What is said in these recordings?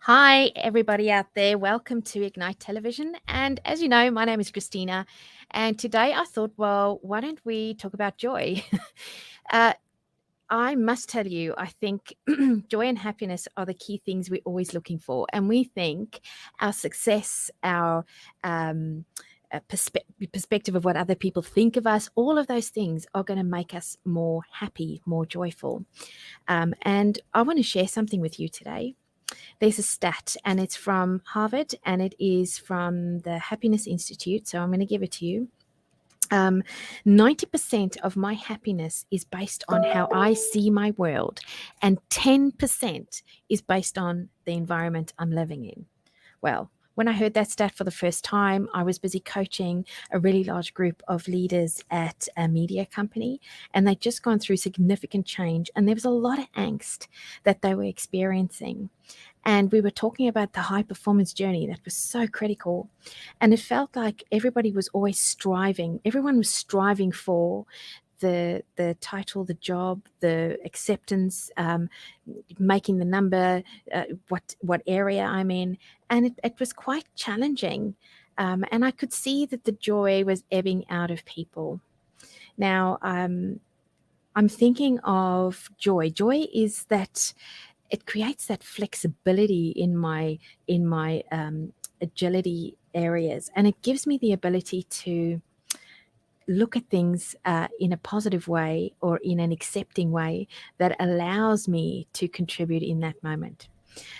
Hi, everybody out there. Welcome to Ignite Television. And as you know, my name is Christina. And today I thought, well, why don't we talk about joy? uh, I must tell you, I think joy and happiness are the key things we're always looking for. And we think our success, our perspective of what other people think of us, all of those things are going to make us more happy, more joyful. And I want to share something with you today. There's a stat, and it's from Harvard, and it is from the Happiness Institute. So I'm going to give it to you. 90% of my happiness is based on how I see my world, and 10% is based on the environment I'm living in. Well, when I heard that stat for the first time, I was busy coaching a really large group of leaders at a media company, and they'd just gone through significant change, and there was a lot of angst that they were experiencing. And we were talking about the high performance journey that was so critical. And it felt like everybody was always striving. Everyone was striving for the title, the job, the acceptance, making the number, what area I'm in. And it was quite challenging. And I could see that the joy was ebbing out of people. Now, I'm thinking of joy. Joy is that it creates that flexibility in my agility areas, and it gives me the ability to look at things in a positive way or in an accepting way that allows me to contribute in that moment.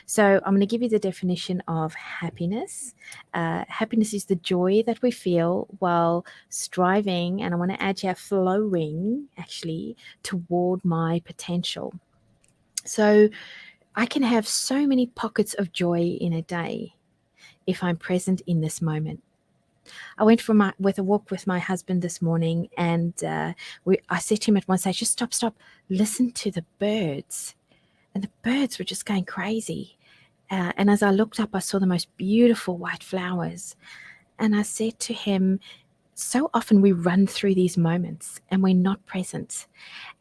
So I'm going to give you the definition of happiness. Happiness is the joy that we feel while striving, and I want to add here flowing actually toward my potential. So I can have so many pockets of joy in a day if I'm present in this moment. I went with a walk with my husband this morning, and I said to him at one stage, just stop, listen to the birds. And the birds were just going crazy. And as I looked up, I saw the most beautiful white flowers. And I said to him, so often we run through these moments and we're not present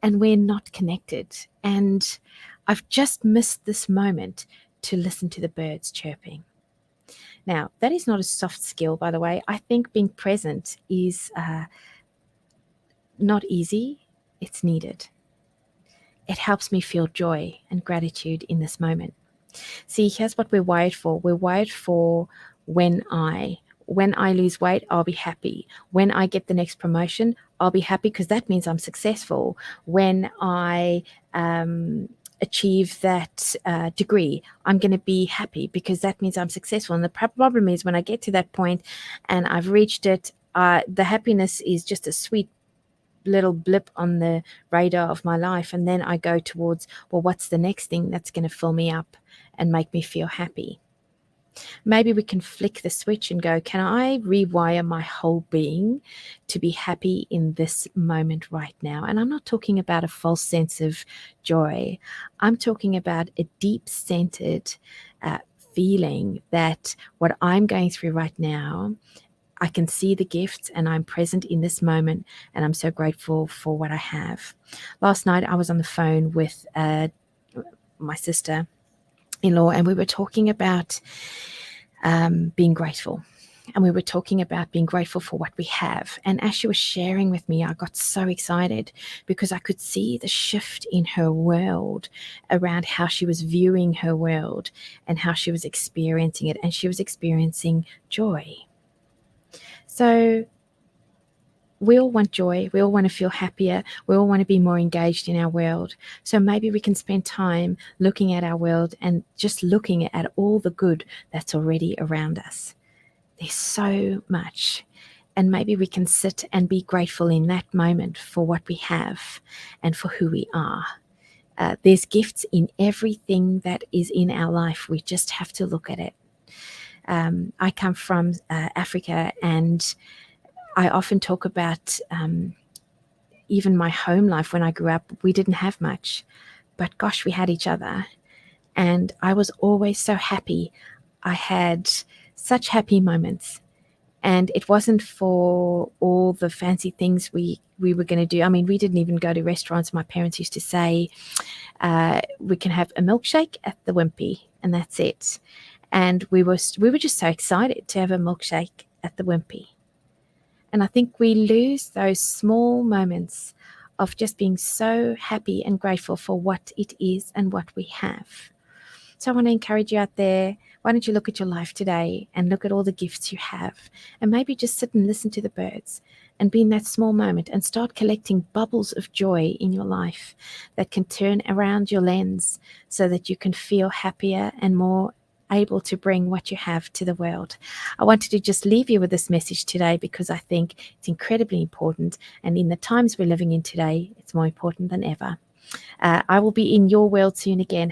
and we're not connected. And I've just missed this moment to listen to the birds chirping. Now, that is not a soft skill, by the way. I think being present is not easy. It's needed. It helps me feel joy and gratitude in this moment. See, here's what we're wired for. We're wired for when I lose weight, I'll be happy. When I get the next promotion, I'll be happy because that means I'm successful. When I achieve that degree, I'm going to be happy because that means I'm successful. And the problem is when I get to that point and I've reached it, the happiness is just a sweet little blip on the radar of my life. And then I go towards, well, what's the next thing that's going to fill me up and make me feel happy? Maybe we can flick the switch and go, can I rewire my whole being to be happy in this moment right now? And I'm not talking about a false sense of joy. I'm talking about a deep-centered feeling that what I'm going through right now, I can see the gifts and I'm present in this moment, and I'm so grateful for what I have. Last night I was on the phone with my sister-in-law, and we were talking about being grateful. And we were talking about being grateful for what we have. And as she was sharing with me, I got so excited because I could see the shift in her world around how she was viewing her world and how she was experiencing it. And she was experiencing joy. So we all want joy. We all want to feel happier. We all want to be more engaged in our world. So maybe we can spend time looking at our world and just looking at all the good that's already around us. There's so much. And maybe we can sit and be grateful in that moment for what we have and for who we are. There's gifts in everything that is in our life. We just have to look at it. I come from Africa, and I often talk about even my home life. When I grew up, we didn't have much, but gosh, we had each other. And I was always so happy. I had such happy moments. And it wasn't for all the fancy things we were going to do. I mean, we didn't even go to restaurants. My parents used to say, we can have a milkshake at the Wimpy, and that's it. And we were just so excited to have a milkshake at the Wimpy. And I think we lose those small moments of just being so happy and grateful for what it is and what we have. So I want to encourage you out there, why don't you look at your life today and look at all the gifts you have, and maybe just sit and listen to the birds and be in that small moment and start collecting bubbles of joy in your life that can turn around your lens so that you can feel happier and more able to bring what you have to the world. I wanted to just leave you with this message today because I think it's incredibly important, and in the times we're living in today, it's more important than ever. I will be in your world soon again.